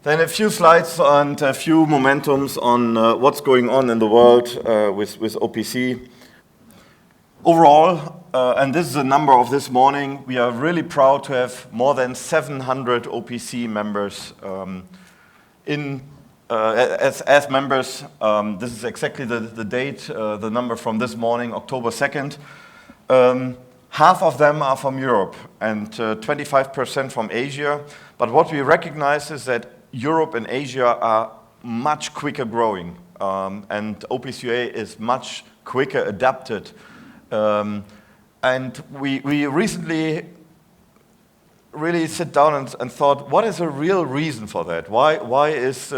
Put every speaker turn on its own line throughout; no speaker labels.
Then a few slides and a few momentums on what's going on in the world with OPC. Overall, and this is a number of this morning, we are really proud to have more than 700 OPC members as members. This is exactly the date, the number from this morning, October 2nd. Half of them are from Europe and 25% from Asia. But what we recognize is that Europe and Asia are much quicker growing, and OPC UA is much quicker adapted. And we recently really sit down and thought, what is a real reason for that? Why is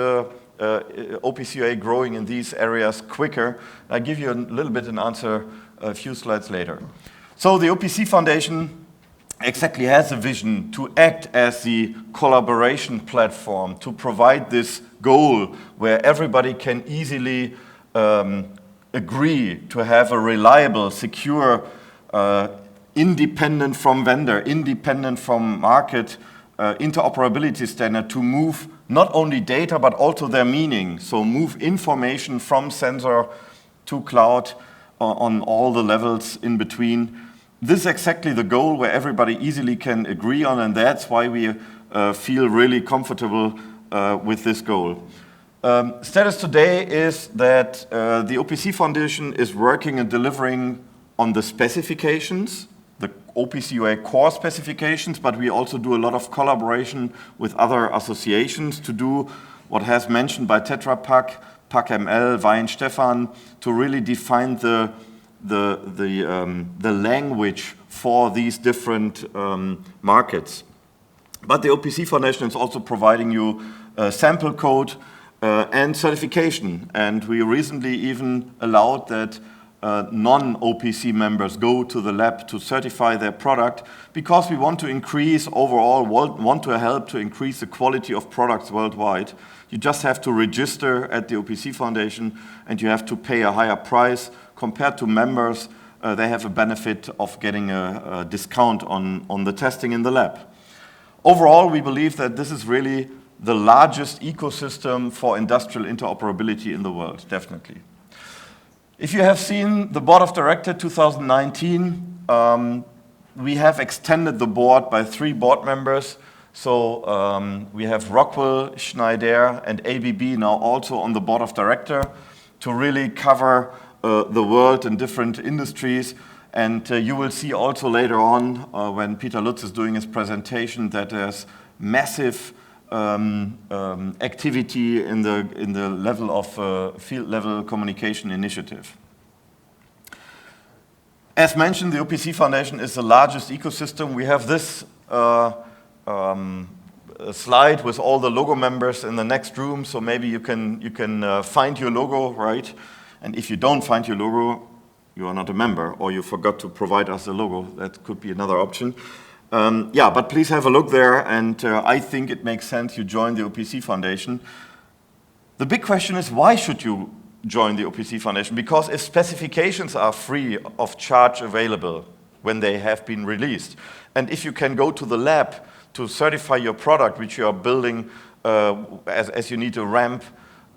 OPC UA growing in these areas quicker? I'll give you a little bit an answer a few slides later. So the OPC Foundation exactly has a vision to act as the collaboration platform, to provide this goal where everybody can easily agree to have a reliable, secure, independent from vendor, independent from market, interoperability standard to move not only data but also their meaning. So move information from sensor to cloud on all the levels in between. This is exactly the goal where everybody easily can agree on, and that's why we feel really comfortable with this goal. Status today is that the OPC Foundation is working and delivering on the specifications, the OPC UA core specifications, but we also do a lot of collaboration with other associations to do what has mentioned by Tetra Pak, PAK-ML, Wein, Stefan, to really define the language for these different markets. But the OPC Foundation is also providing you sample code and certification. And we recently even allowed that non-OPC members go to the lab to certify their product because we want to increase overall, want to help to increase the quality of products worldwide. You just have to register at the OPC Foundation and you have to pay a higher price. Compared to members, they have a benefit of getting a discount on the testing in the lab. Overall, we believe that this is really the largest ecosystem for industrial interoperability in the world, definitely. If you have seen the Board of Directors 2019, we have extended the board by 3 board members. So we have Rockwell, Schneider, and ABB now also on the Board of Directors to really cover the world in different industries. And you will see also later on when Peter Lutz is doing his presentation that there's massive activity in the level of field level communication initiative. As mentioned, the OPC Foundation is the largest ecosystem. We have this slide with all the logo members in the next room, so maybe you can find your logo, right? And if you don't find your logo, you are not a member, or you forgot to provide us a logo. That could be another option. Yeah, but please have a look there, and I think it makes sense you join the OPC Foundation. The big question is, why should you join the OPC Foundation? Because if specifications are free of charge available when they have been released, and if you can go to the lab to certify your product, which you are building as you need to ramp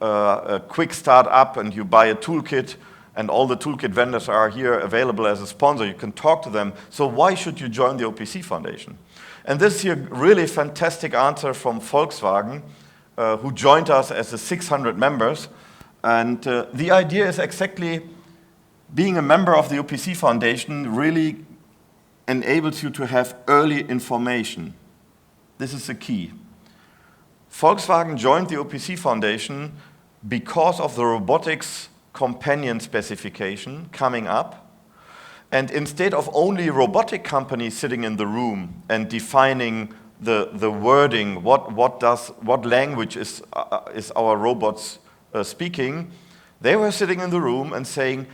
a quick start up and you buy a toolkit, and all the toolkit vendors are here available as a sponsor. You can talk to them. So why should you join the OPC Foundation? And this is a really fantastic answer from Volkswagen, who joined us as the 600 members. And the idea is exactly being a member of the OPC Foundation really enables you to have early information. This is the key. Volkswagen joined the OPC Foundation because of the robotics companion specification coming up, and instead of only robotic companies sitting in the room and defining the wording, what language is our robots speaking, they were sitting in the room and saying,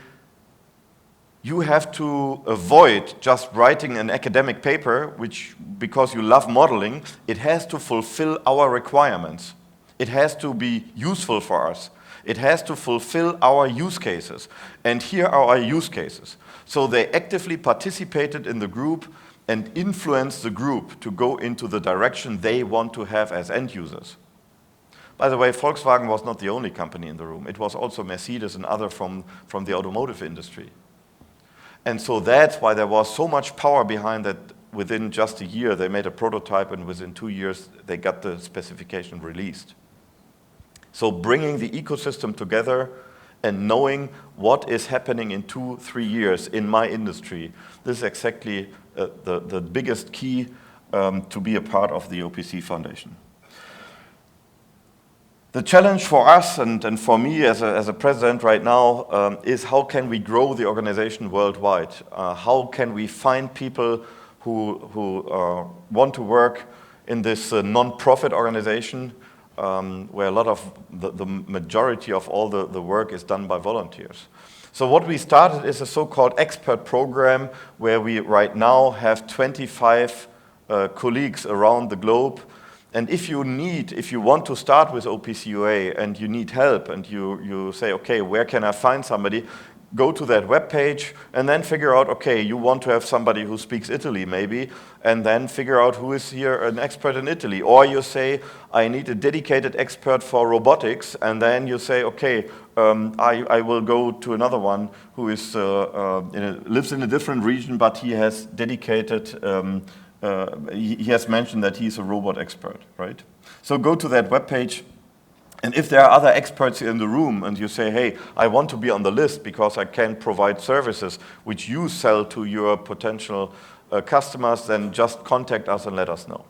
you have to avoid just writing an academic paper, which, because you love modeling, it has to fulfill our requirements. It has to be useful for us. It has to fulfill our use cases. And here are our use cases. So they actively participated in the group and influenced the group to go into the direction they want to have as end users. By the way, Volkswagen was not the only company in the room. It was also Mercedes and other from the automotive industry. And so that's why there was so much power behind that. Within just a year, they made a prototype, and within 2 years, they got the specification released. So bringing the ecosystem together and knowing what is happening in 2-3 years in my industry, this is exactly the biggest key to be a part of the OPC Foundation. The challenge for us and for me as a president right now is how can we grow the organization worldwide? How can we find people who want to work in this non-profit organization where a lot of the majority of all the work is done by volunteers. So what we started is a so-called expert program where we right now have 25 colleagues around the globe. And if you want to start with OPC UA and you need help and you say, okay, where can I find somebody? Go to that webpage and then figure out, okay, you want to have somebody who speaks Italy maybe, and then figure out who is here an expert in Italy. Or you say, I need a dedicated expert for robotics, and then you say, okay, I will go to another one who is lives in a different region, but he has dedicated, he has mentioned that he's a robot expert, right? So go to that webpage. And if there are other experts in the room and you say, hey, I want to be on the list because I can provide services which you sell to your potential customers, then just contact us and let us know.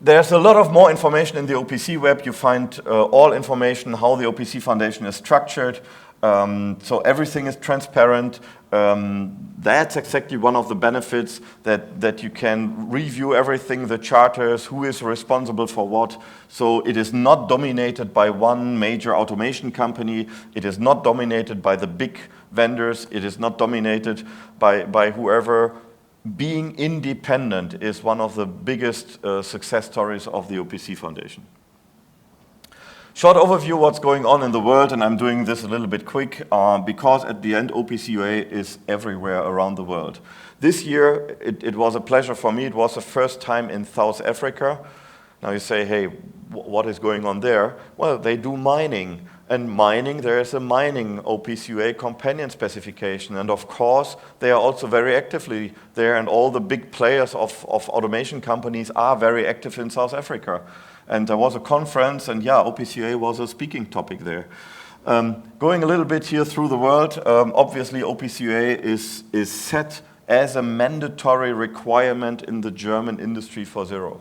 There's a lot of more information in the OPC web. You find all information, how the OPC Foundation is structured. So everything is transparent. That's exactly one of the benefits that you can review everything, the charters, who is responsible for what. So it is not dominated by one major automation company. It is not dominated by the big vendors. It is not dominated by whoever. Being independent is one of the biggest success stories of the OPC Foundation. Short overview what's going on in the world, and I'm doing this a little bit quick because at the end OPC UA is everywhere around the world. This year it was a pleasure for me. It was the first time in South Africa. Now you say, hey, what is going on there? Well, they do mining. And mining, there is a mining OPC UA companion specification. And of course, they are also very actively there, and all the big players of automation companies are very active in South Africa. And there was a conference, and yeah, OPC UA was a speaking topic there. Going a little bit here through the world, obviously OPC UA is set as a mandatory requirement in the German Industry 4.0.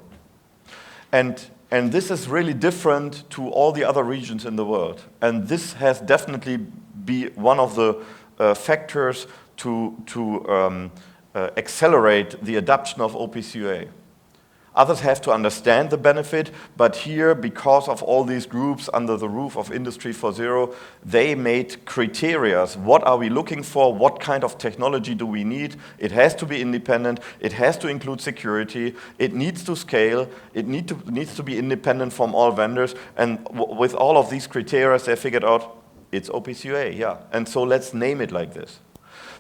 And this is really different to all the other regions in the world. And this has definitely been one of the factors to accelerate the adoption of OPC UA. Others have to understand the benefit, but here, because of all these groups under the roof of Industry 4.0, they made criteria. What are we looking for? What kind of technology do we need? It has to be independent. It has to include security. It needs to scale. It needs to be independent from all vendors. And with all of these criteria, they figured out it's OPC UA, yeah. And so let's name it like this.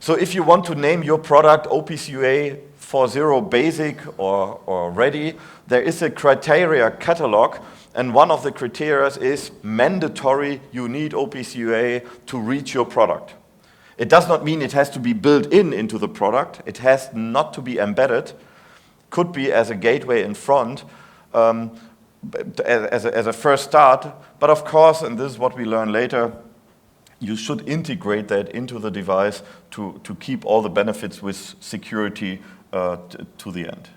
So if you want to name your product OPC UA 4.0 Basic or Ready, there is a criteria catalog, and one of the criteria is mandatory. You need OPC UA to reach your product. It does not mean it has to be built into the product. It has not to be embedded. Could be as a gateway in front, as a first start. But of course, and this is what we learn later, you should integrate that into the device to keep all the benefits with security to the end.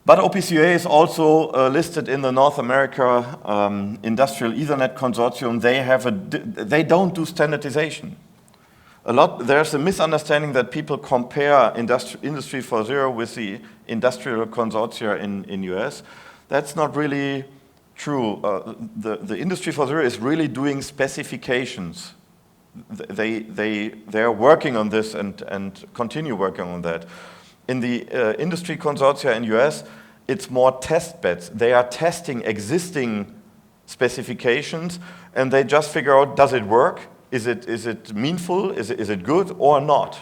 But OPC UA is also listed in the North America Industrial Ethernet Consortium. They don't do standardization. There's a misunderstanding that people compare Industry 4.0 with the industrial consortia in US. That's not really true. The Industry 4.0 is really doing specifications. They are working on this and continue working on that. In the industry consortia in US, it's more test beds. They are testing existing specifications, and they just figure out, does it work? Is it meaningful? Is it good or not?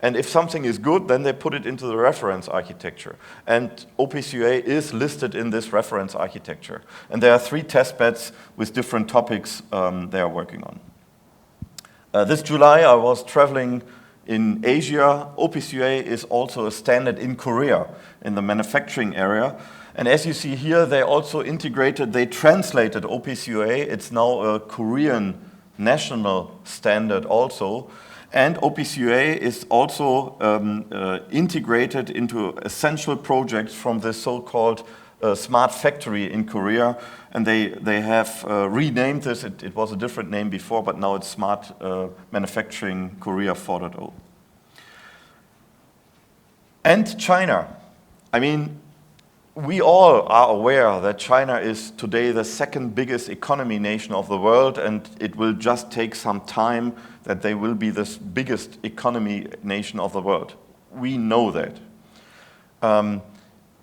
And if something is good, then they put it into the reference architecture. And OPC UA is listed in this reference architecture. And there are 3 testbeds with different topics they are working on. This July, I was traveling in Asia. OPC UA is also a standard in Korea in the manufacturing area. And as you see here, they also integrated, they translated OPC UA. It's now a Korean national standard also. And OPC UA is also integrated into essential projects from the so-called Smart Factory in Korea. And they have renamed this. It was a different name before, but now it's Smart Manufacturing Korea 4.0. And China. I mean, we all are aware that China is today the second biggest economy nation of the world, and it will just take some time that they will be the biggest economy nation of the world. We know that.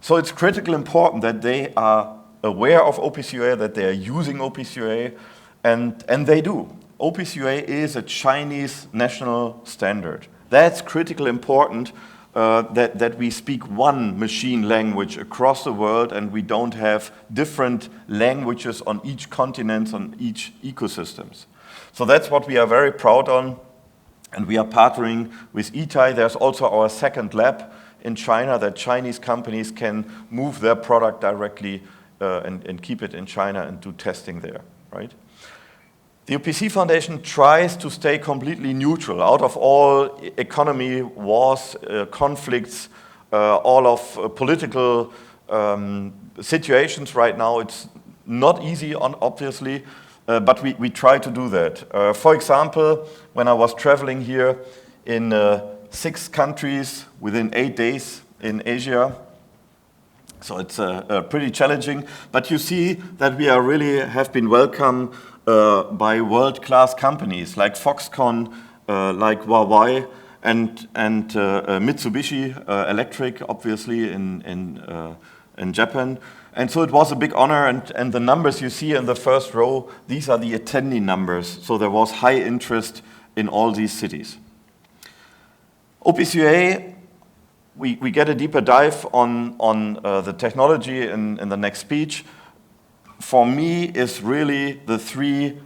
So it's critically important that they are aware of OPC UA, that they are using OPC UA, and they do. OPC UA is a Chinese national standard. That's critically important. That we speak one machine language across the world and we don't have different languages on each continent, on each ecosystems. So that's what we are very proud on, and we are partnering with ETAI. There's also our second lab in China that Chinese companies can move their product directly and keep it in China and do testing there, right? The OPC Foundation tries to stay completely neutral out of all economy, wars, conflicts, all of political situations right now. It's not easy, obviously, but we try to do that. For example, when I was traveling here in 6 countries within 8 days in Asia, so it's pretty challenging, but you see that we are really have been welcomed by world-class companies like Foxconn, like Huawei, and Mitsubishi Electric, obviously, in Japan. And so it was a big honor, and the numbers you see in the first row, these are the attendee numbers. So there was high interest in all these cities. OPC UA, we get a deeper dive on the technology in the next speech. For me, is really the 3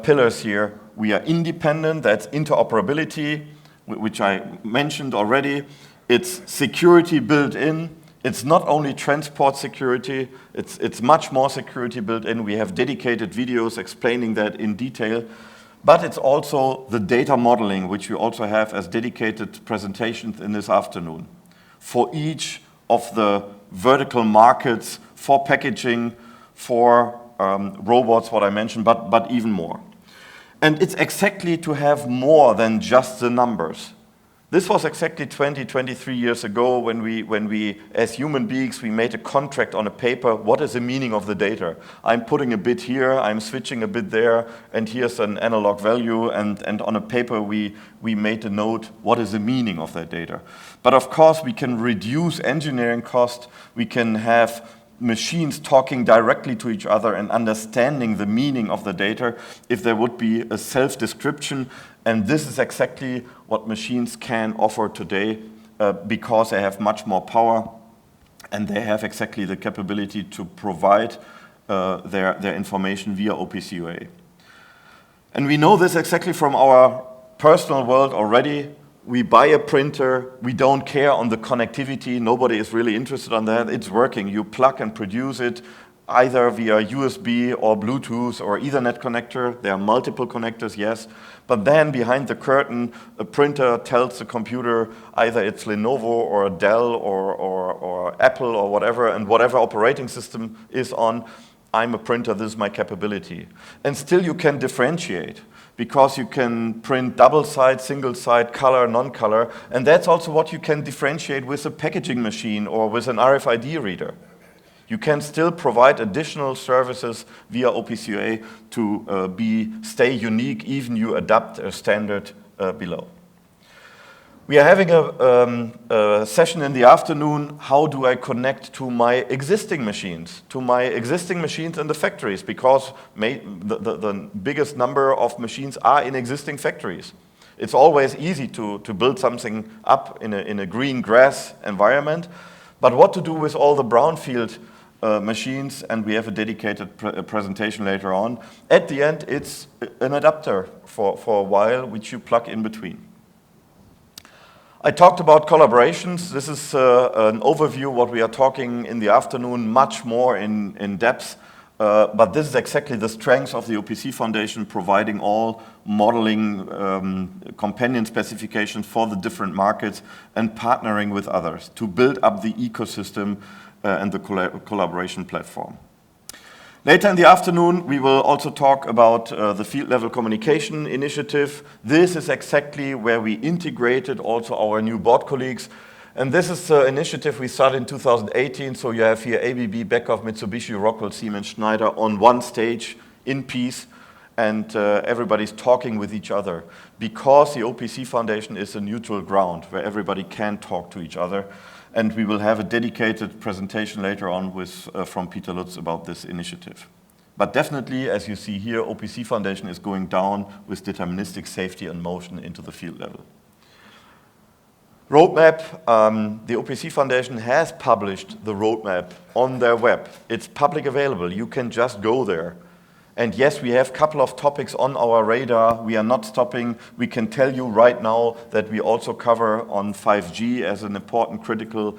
pillars here. We are independent, that's interoperability, which I mentioned already. It's security built in. It's not only transport security, it's much more security built in. We have dedicated videos explaining that in detail. But it's also the data modeling, which we also have as dedicated presentations in this afternoon. For each of the vertical markets, for packaging, for robots, what I mentioned, but even more. And it's exactly to have more than just the numbers. This was exactly 23 years ago when we, as human beings, we made a contract on a paper. What is the meaning of the data? I'm putting a bit here, I'm switching a bit there, and here's an analog value, and on a paper we made a note, what is the meaning of that data? But of course we can reduce engineering cost, we can have machines talking directly to each other and understanding the meaning of the data if there would be a self-description. And this is exactly what machines can offer today because they have much more power and they have exactly the capability to provide their information via OPC UA. And we know this exactly from our personal world already. We buy a printer, we don't care on the connectivity, nobody is really interested on that, it's working. You plug and produce it either via USB or Bluetooth or Ethernet connector. There are multiple connectors, yes, but then behind the curtain, a printer tells the computer either it's Lenovo or Dell or Apple or whatever, and whatever operating system is on, I'm a printer, this is my capability. And still you can differentiate, because you can print double side, single side, color, non-color, and that's also what you can differentiate with a packaging machine or with an RFID reader. You can still provide additional services via OPC UA to stay unique, even you adapt a standard below. We are having a session in the afternoon, how do I connect to my existing machines in the factories, because the biggest number of machines are in existing factories. It's always easy to build something up in a green grass environment, but what to do with all the brownfield machines, and we have a dedicated presentation later on. At the end, it's an adapter for a while, which you plug in between. I talked about collaborations. This is an overview what we are talking in the afternoon, much more in depth. But this is exactly the strength of the OPC Foundation, providing all modeling companion specifications for the different markets and partnering with others to build up the ecosystem and the collaboration platform. Later in the afternoon, we will also talk about the field level communication initiative. This is exactly where we integrated also our new board colleagues. And this is an initiative we started in 2018, so you have here ABB, Beckhoff, Mitsubishi, Rockwell, Siemens, Schneider on one stage in peace, and everybody's talking with each other, because the OPC Foundation is a neutral ground where everybody can talk to each other. And we will have a dedicated presentation later on from Peter Lutz about this initiative. But definitely, as you see here, OPC Foundation is going down with deterministic safety and motion into the field level. Roadmap, the OPC Foundation has published the roadmap on their web. It's public available, you can just go there. And yes, we have a couple of topics on our radar, we are not stopping. We can tell you right now that we also cover on 5G as an important critical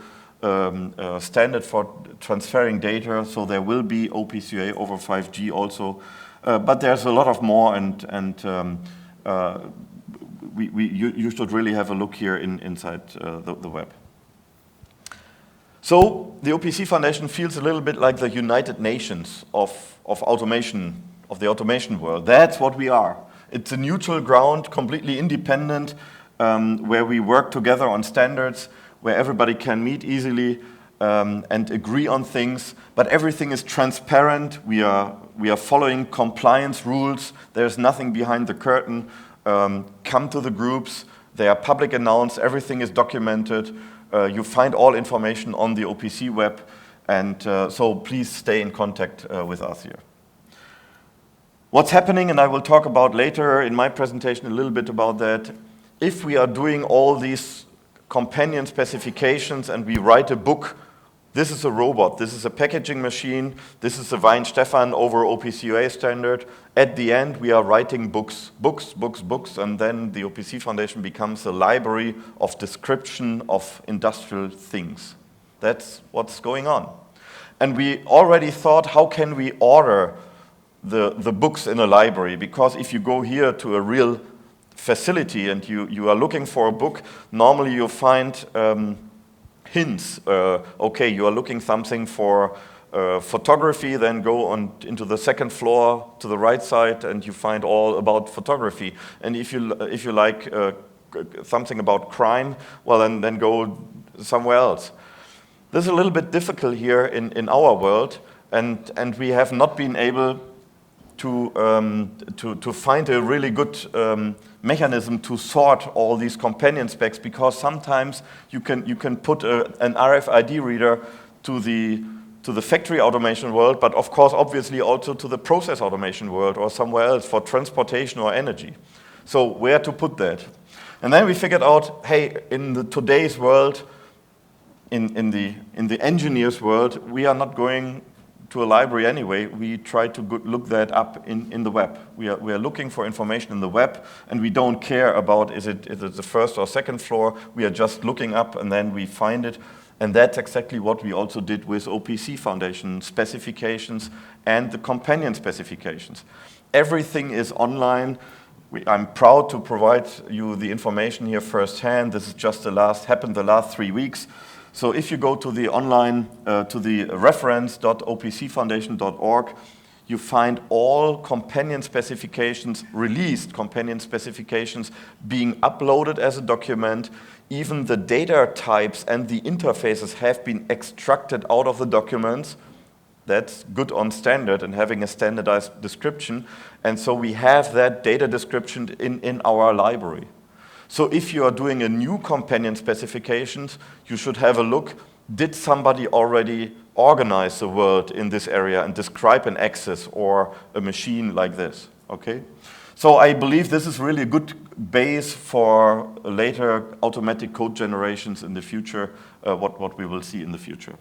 standard for transferring data, so there will be OPC UA over 5G also. But there's a lot of more, and you should really have a look here inside the web. So the OPC Foundation feels a little bit like the United Nations of automation, of the automation world. That's what we are. It's a neutral ground, completely independent, where we work together on standards, where everybody can meet easily and agree on things, but everything is transparent. We are following compliance rules. There's nothing behind the curtain. Come to the groups, they are public announced, everything is documented. You find all information on the OPC web, and so please stay in contact with us here. What's happening, and I will talk about later in my presentation a little bit about that, if we are doing all these companion specifications and we write a book, this is a robot, this is a packaging machine, this is a Stefan over OPC UA standard. At the end, we are writing books, and then the OPC Foundation becomes a library of description of industrial things. That's what's going on. And we already thought, how can we order the books in a library? Because if you go here to a real facility and you are looking for a book, normally you find hints. Okay, you are looking something for photography, then go into the second floor to the right side and you find all about photography. And if you like something about crime, well then go somewhere else. This is a little bit difficult here in our world, and we have not been able to find a really good mechanism to sort all these companion specs, because sometimes you can put an RFID reader to the factory automation world, but of course obviously also to the process automation world or somewhere else for transportation or energy. So where to put that? And then we figured out, hey, in today's world, in the engineers world, we are not going to a library anyway. We try to look that up in the web. We are looking for information in the web, and we don't care about is it the first or second floor. We are just looking up and then we find it. And that's exactly what we also did with OPC Foundation specifications and the companion specifications. Everything is online. I'm proud to provide you the information here firsthand. This is just happened the last 3 weeks. So if you go to the online, to the reference.opcfoundation.org, you find all companion specifications, released companion specifications being uploaded as a document. Even the data types and the interfaces have been extracted out of the documents. That's good on standard and having a standardized description. And so we have that data description in our library. So if you are doing a new companion specifications, you should have a look, did somebody already organize the world in this area and describe an axis or a machine like this, okay? So I believe this is really a good base for later automatic code generations in the future, what we will see in the future.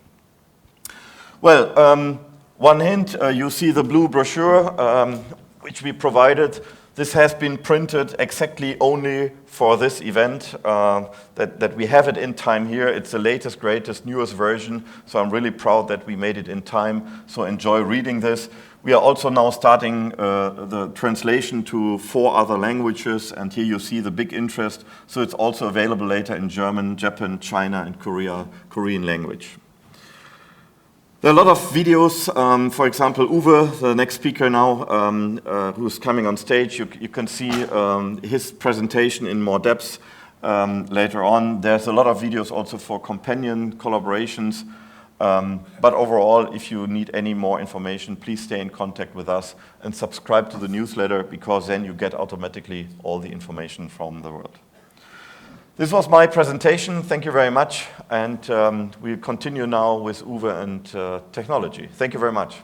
Well, one hint, you see the blue brochure which we provided. This has been printed exactly only for this event, that we have it in time here. It's the latest, greatest, newest version, so I'm really proud that we made it in time, so enjoy reading this. We are also now starting the translation to 4 other languages, and here you see the big interest, so it's also available later in German, Japan, China, and Korean language. There are a lot of videos, for example, Uwe, the next speaker now, who's coming on stage. You can see his presentation in more depth later on. There's a lot of videos also for companion collaborations. But overall, if you need any more information, please stay in contact with us and subscribe to the newsletter, because then you get automatically all the information from the world. This was my presentation. Thank you very much. And we'll continue now with Uwe and technology. Thank you very much.